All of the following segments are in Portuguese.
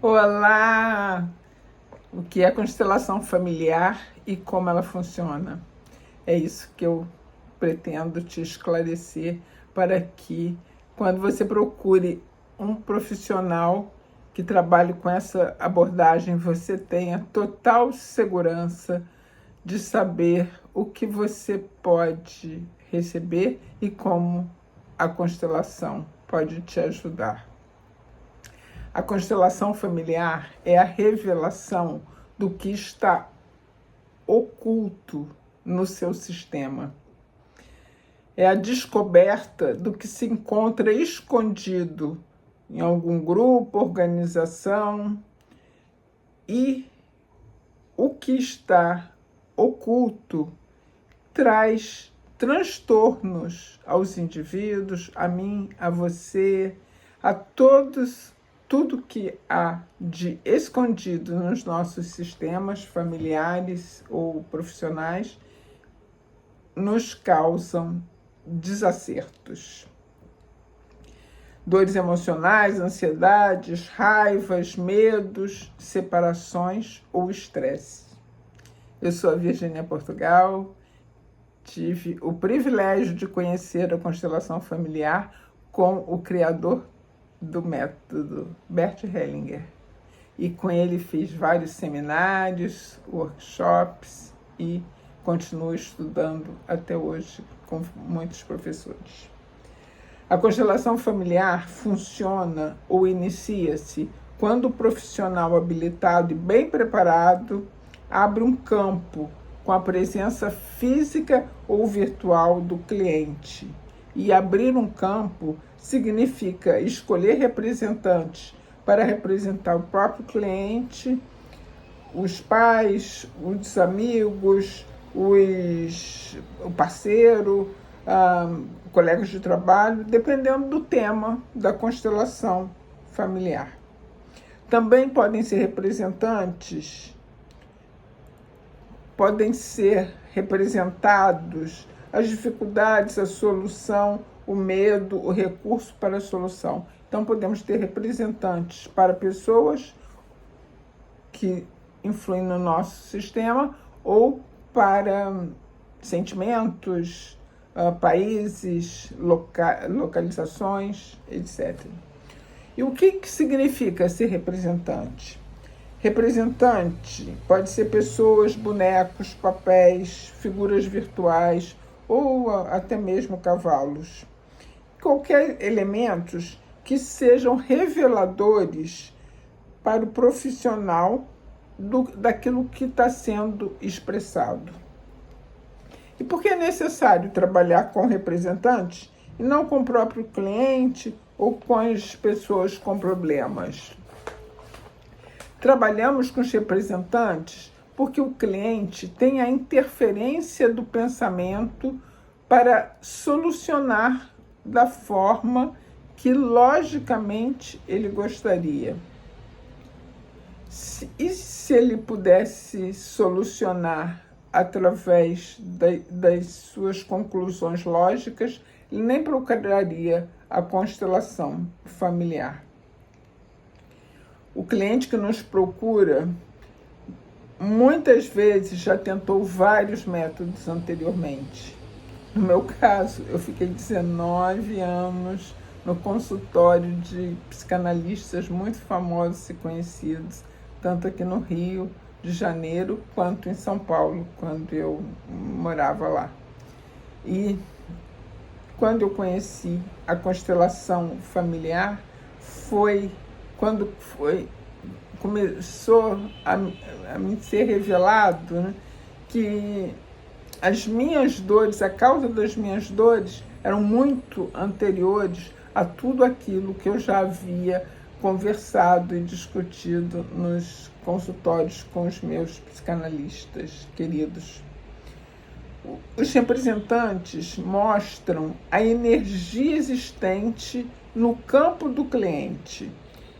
Olá! O que é constelação familiar e como ela funciona? É isso que eu pretendo te esclarecer para que, quando você procure um profissional que trabalhe com essa abordagem, você tenha total segurança de saber o que você pode receber e como a constelação pode te ajudar. A constelação familiar é a revelação do que está oculto no seu sistema. É a descoberta do que se encontra escondido em algum grupo, organização, e o que está oculto traz transtornos aos indivíduos, a mim, a você, a todos. Tudo que há de escondido nos nossos sistemas familiares ou profissionais nos causam desacertos. Dores emocionais, ansiedades, raivas, medos, separações ou estresse. Eu sou a Virgínia Portugal, tive o privilégio de conhecer a constelação familiar com o criador do método, Bert Hellinger. E com ele fiz vários seminários, workshops e continuo estudando até hoje com muitos professores. A constelação familiar funciona ou inicia-se quando o profissional habilitado e bem preparado abre um campo com a presença física ou virtual do cliente. E abrir um campo significa escolher representantes para representar o próprio cliente, os pais, os amigos, o parceiro, colegas de trabalho, dependendo do tema da constelação familiar. Também podem ser representados as dificuldades, a solução, o medo, o recurso para a solução. Então, podemos ter representantes para pessoas que influem no nosso sistema ou para sentimentos, países, localizações, etc. E o que significa ser representante? Representante pode ser pessoas, bonecos, papéis, figuras virtuais ou até mesmo cavalos. Qualquer elementos que sejam reveladores para o profissional daquilo que está sendo expressado. E por que é necessário trabalhar com representantes e não com o próprio cliente ou com as pessoas com problemas? Trabalhamos com os representantes porque o cliente tem a interferência do pensamento para solucionar da forma que logicamente ele gostaria. E se ele pudesse solucionar através das suas conclusões lógicas, ele nem procuraria a constelação familiar. O cliente que nos procura, muitas vezes já tentou vários métodos anteriormente. No meu caso, eu fiquei 19 anos no consultório de psicanalistas muito famosos e conhecidos, tanto aqui no Rio de Janeiro quanto em São Paulo, quando eu morava lá. E quando eu conheci a constelação familiar, foi quando começou a me ser revelado, né, que as minhas dores, a causa das minhas dores, eram muito anteriores a tudo aquilo que eu já havia conversado e discutido nos consultórios com os meus psicanalistas queridos. Os representantes mostram a energia existente no campo do cliente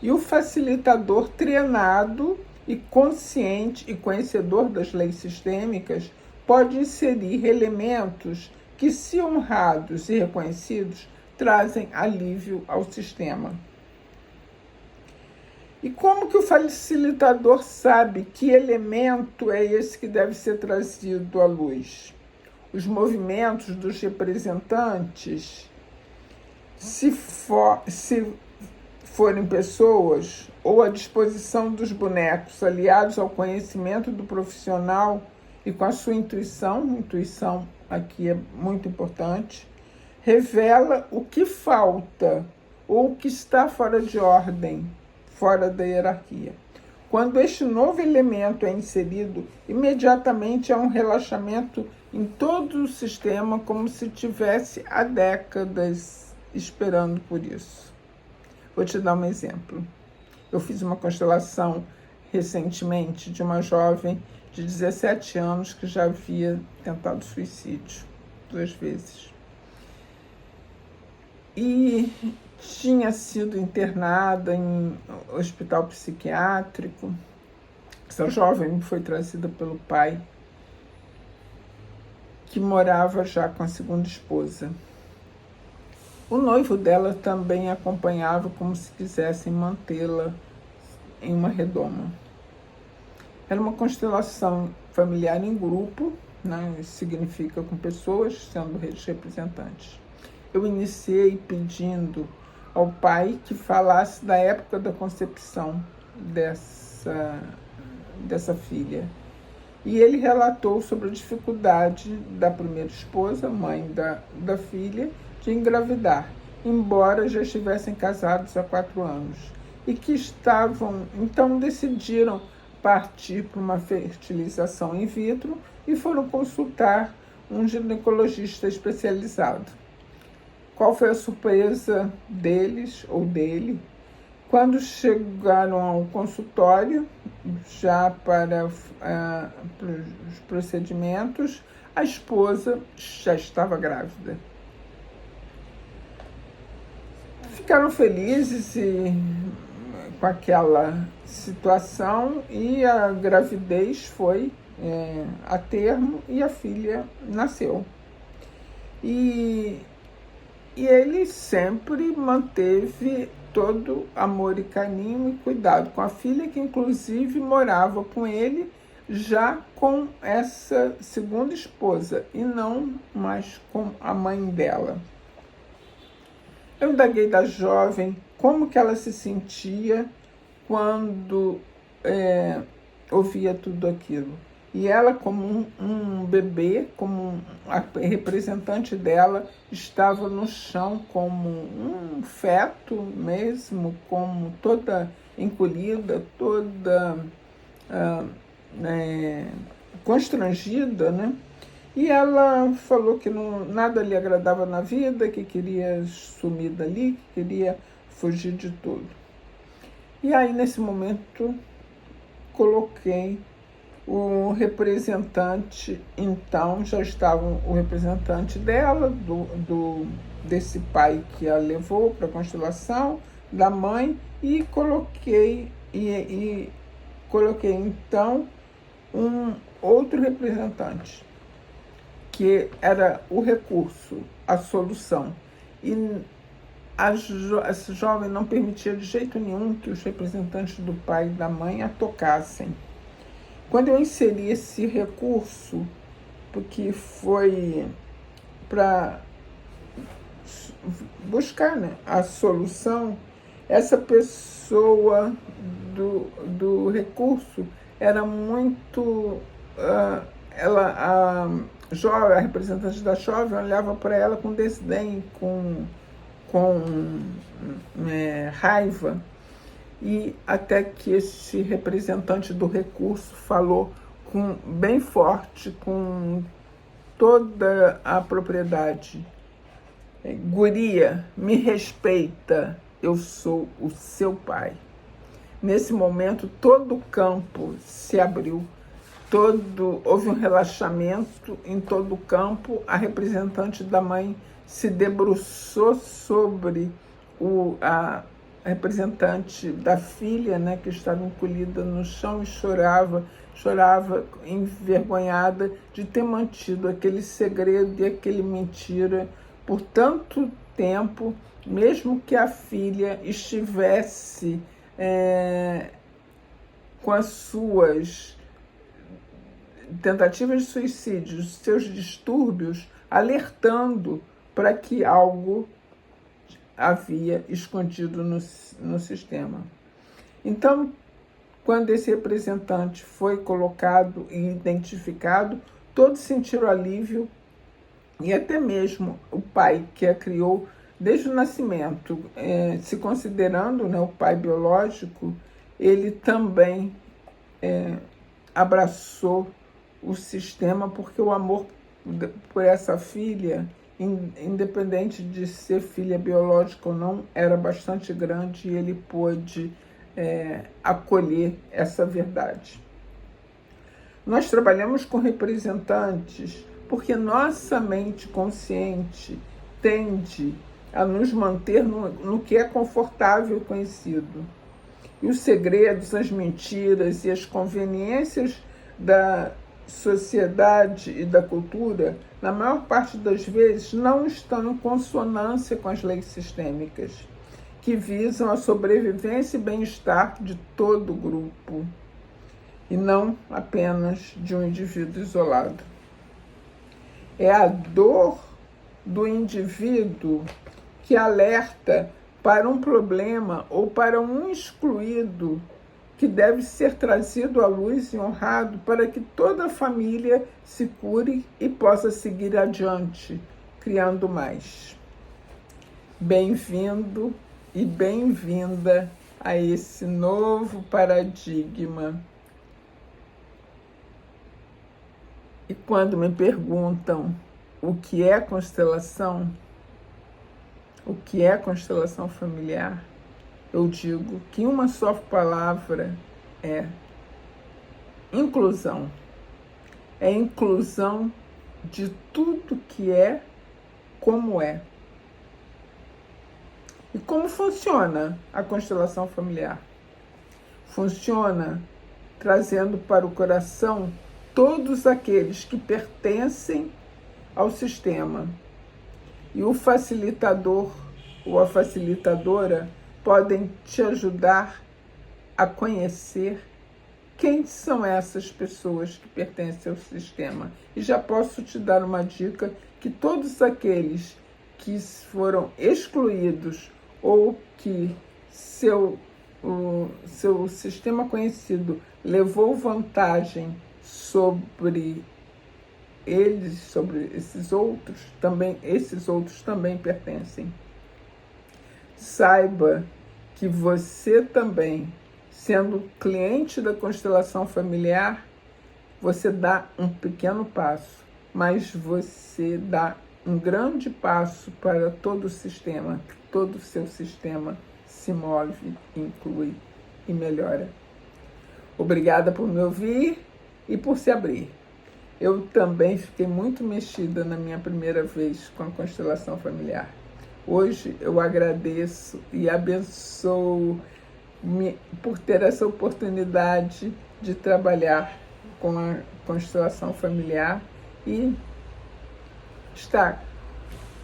e o facilitador treinado e consciente e conhecedor das leis sistêmicas pode inserir elementos que, se honrados e reconhecidos, trazem alívio ao sistema. E como que o facilitador sabe que elemento é esse que deve ser trazido à luz? Os movimentos dos representantes, se forem pessoas, ou a disposição dos bonecos aliados ao conhecimento do profissional e com a sua intuição aqui é muito importante, revela o que falta ou o que está fora de ordem, fora da hierarquia. Quando este novo elemento é inserido, imediatamente há um relaxamento em todo o sistema, como se tivesse há décadas esperando por isso. Vou te dar um exemplo. Eu fiz uma constelação recentemente de uma jovem de 17 anos que já havia tentado suicídio 2 vezes. E tinha sido internada em hospital psiquiátrico. Essa jovem foi trazida pelo pai, que morava já com a segunda esposa. O noivo dela também acompanhava, como se quisessem mantê-la em uma redoma. Era uma constelação familiar em grupo, né? Isso significa com pessoas sendo representantes. Eu iniciei pedindo ao pai que falasse da época da concepção dessa filha. E ele relatou sobre a dificuldade da primeira esposa, mãe da filha, de engravidar, embora já estivessem casados há 4 anos. E que então decidiram partir para uma fertilização in vitro e foram consultar um ginecologista especializado. Qual foi a surpresa deles ou dele? Quando chegaram ao consultório, já para os procedimentos, a esposa já estava grávida. Ficaram felizes com aquela situação e a gravidez foi a termo e a filha nasceu. E ele sempre manteve todo amor e carinho e cuidado com a filha, que inclusive morava com ele já com essa segunda esposa e não mais com a mãe dela. Eu indaguei da jovem como que ela se sentia quando ouvia tudo aquilo. E ela, como um bebê, como a representante dela, estava no chão como um feto mesmo, como toda encolhida, toda constrangida, né? E ela falou que nada lhe agradava na vida, que queria sumir dali, que queria fugir de tudo. E aí, nesse momento, coloquei o representante, então já estava o representante dela, desse pai que a levou para a constelação, da mãe, e coloquei então um outro representante, que era o recurso, a solução. E essa jovem não permitia de jeito nenhum que os representantes do pai e da mãe a tocassem. Quando eu inseri esse recurso, porque foi para buscar, né, a solução, essa pessoa do recurso era muito... a representante da jovem olhava para ela com desdém, com raiva. E até que esse representante do recurso falou bem forte, com toda a propriedade: guria, me respeita, eu sou o seu pai. Nesse momento, todo o campo se abriu, houve um relaxamento em todo o campo. A representante da mãe se debruçou sobre a representante da filha, né, que estava encolhida no chão e chorava envergonhada de ter mantido aquele segredo e aquele mentira por tanto tempo, mesmo que a filha estivesse com as suas tentativas de suicídio, seus distúrbios, alertando para que algo havia escondido no sistema. Então, quando esse representante foi colocado e identificado, todos sentiram alívio, e até mesmo o pai que a criou desde o nascimento, se considerando, né, o pai biológico, ele também abraçou o sistema, porque o amor por essa filha, independente de ser filha biológica ou não, era bastante grande, e ele pôde acolher essa verdade. Nós trabalhamos com representantes porque nossa mente consciente tende a nos manter no que é confortável e conhecido. E os segredos, as mentiras e as conveniências da sociedade e da cultura, na maior parte das vezes, não estão em consonância com as leis sistêmicas, que visam a sobrevivência e bem-estar de todo o grupo, e não apenas de um indivíduo isolado. É a dor do indivíduo que alerta para um problema ou para um excluído que deve ser trazido à luz e honrado para que toda a família se cure e possa seguir adiante, criando mais. Bem-vindo e bem-vinda a esse novo paradigma. E quando me perguntam o que é constelação familiar, eu digo que uma só palavra é inclusão. É inclusão de tudo que é como é. E como funciona a constelação familiar? Funciona trazendo para o coração todos aqueles que pertencem ao sistema. E o facilitador ou a facilitadora podem te ajudar a conhecer quem são essas pessoas que pertencem ao sistema. E já posso te dar uma dica, que todos aqueles que foram excluídos ou que seu sistema conhecido levou vantagem sobre eles, sobre esses outros também pertencem. Saiba que você também, sendo cliente da constelação familiar, você dá um pequeno passo, mas você dá um grande passo para todo o sistema. Todo o seu sistema se move, inclui e melhora. Obrigada por me ouvir e por se abrir. Eu também fiquei muito mexida na minha primeira vez com a constelação familiar. Hoje eu agradeço e abençoo por ter essa oportunidade de trabalhar com a constelação familiar e estar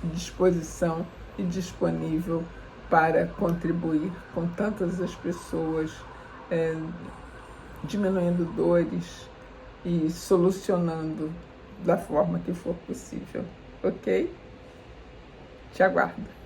à disposição e disponível para contribuir com tantas as pessoas, diminuindo dores e solucionando da forma que for possível, ok? Te aguardo.